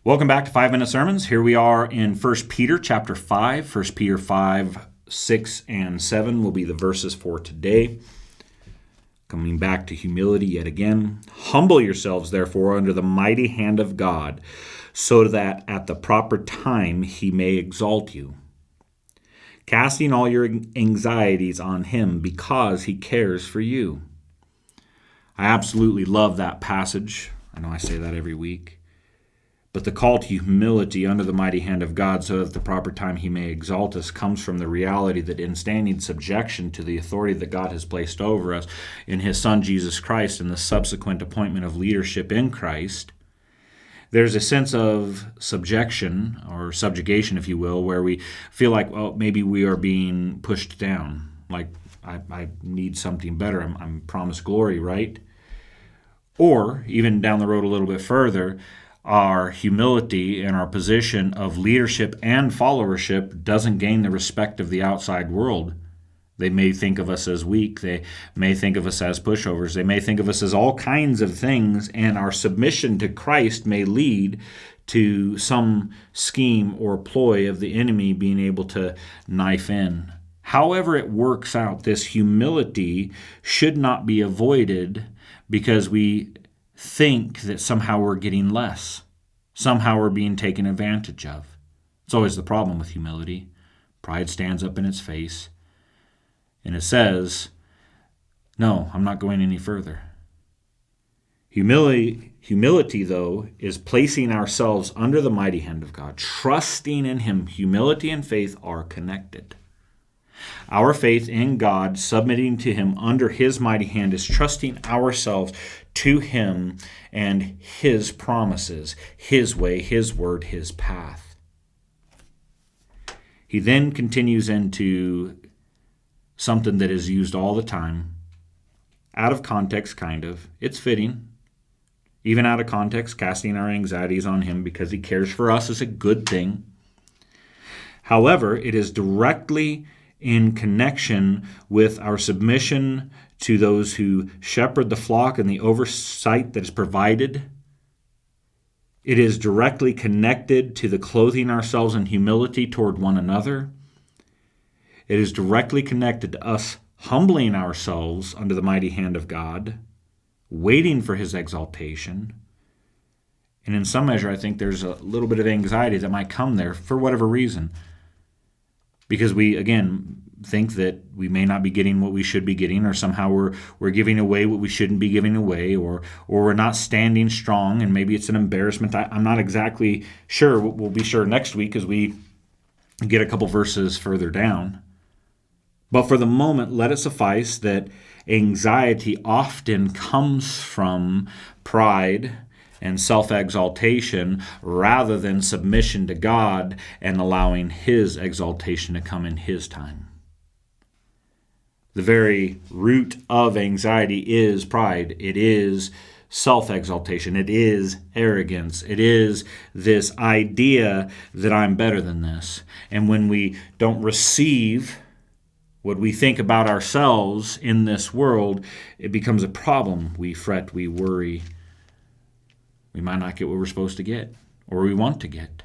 Welcome back to 5 Minute Sermons. Here we are in 1 Peter chapter 5. 1 Peter 5, 6, and 7 will be the verses for today. Coming back to humility yet again. Humble yourselves, therefore, under the mighty hand of God, so that at the proper time he may exalt you, casting all your anxieties on him because he cares for you. I absolutely love that passage. I know I say that every week. But the call to humility under the mighty hand of God so that at the proper time he may exalt us comes from the reality that in standing subjection to the authority that God has placed over us in his Son Jesus Christ and the subsequent appointment of leadership in Christ, there's a sense of subjection or subjugation, if you will, where we feel like, well, maybe we are being pushed down, like I need something better. I'm promised glory, right? Or even down the road a little bit further, our humility and our position of leadership and followership doesn't gain the respect of the outside world. They may think of us as weak. They may think of us as pushovers. They may think of us as all kinds of things, and our submission to Christ may lead to some scheme or ploy of the enemy being able to knife in. However it works out, this humility should not be avoided because we think that somehow we're getting less. Somehow we're being taken advantage of. It's always the problem with humility. Pride stands up in its face, and it says, no, I'm not going any further. Humility, though, is placing ourselves under the mighty hand of God, trusting in him. Humility and faith are connected. Our faith in God, submitting to him under his mighty hand, is trusting ourselves to him and his promises, his way, his word, his path. He then continues into something that is used all the time, out of context, kind of. It's fitting. Even out of context, casting our anxieties on him because he cares for us is a good thing. However, it is directly in connection with our submission to those who shepherd the flock and the oversight that is provided. It is directly connected to the clothing ourselves in humility toward one another. It is directly connected to us humbling ourselves under the mighty hand of God, waiting for his exaltation. And in some measure, I think there's a little bit of anxiety that might come there for whatever reason. Because we, again, think that we may not be getting what we should be getting, or somehow we're giving away what we shouldn't be giving away, or we're not standing strong, and maybe it's an embarrassment. I'm not exactly sure. We'll be sure next week as we get a couple verses further down. But for the moment, let it suffice that anxiety often comes from pride and self-exaltation rather than submission to God and allowing his exaltation to come in his time. The very root of anxiety is pride. It is self-exaltation. It is arrogance. It is this idea that I'm better than this. And when we don't receive what we think about ourselves in this world, it becomes a problem. We fret, we worry. We might not get what we're supposed to get or we want to get.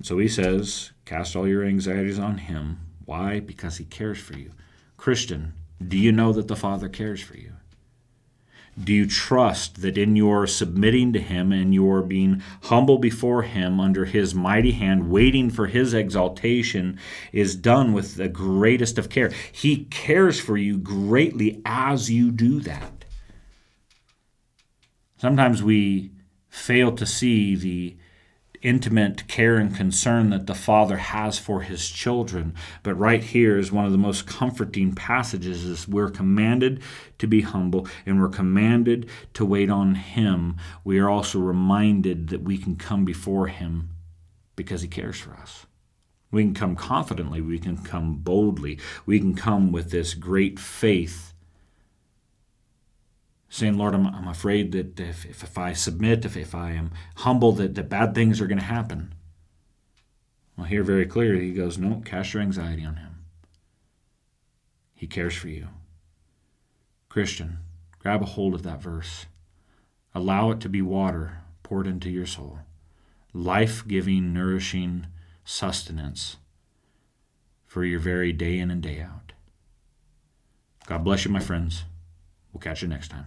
So he says, cast all your anxieties on him. Why? Because he cares for you. Christian, do you know that the Father cares for you? Do you trust that in your submitting to him and your being humble before him under his mighty hand, waiting for his exaltation, is done with the greatest of care? He cares for you greatly as you do that. Sometimes we fail to see the intimate care and concern that the Father has for his children. But right here is one of the most comforting passages. Is we're commanded to be humble and we're commanded to wait on him. We are also reminded that we can come before him because he cares for us. We can come confidently. We can come boldly. We can come with this great faith, saying, Lord, I'm afraid that if I submit, if I am humble, that bad things are going to happen. Well, here very clearly he goes, no, cast your anxiety on him. He cares for you. Christian, grab a hold of that verse. Allow it to be water poured into your soul. Life-giving, nourishing sustenance for your very day in and day out. God bless you, my friends. We'll catch you next time.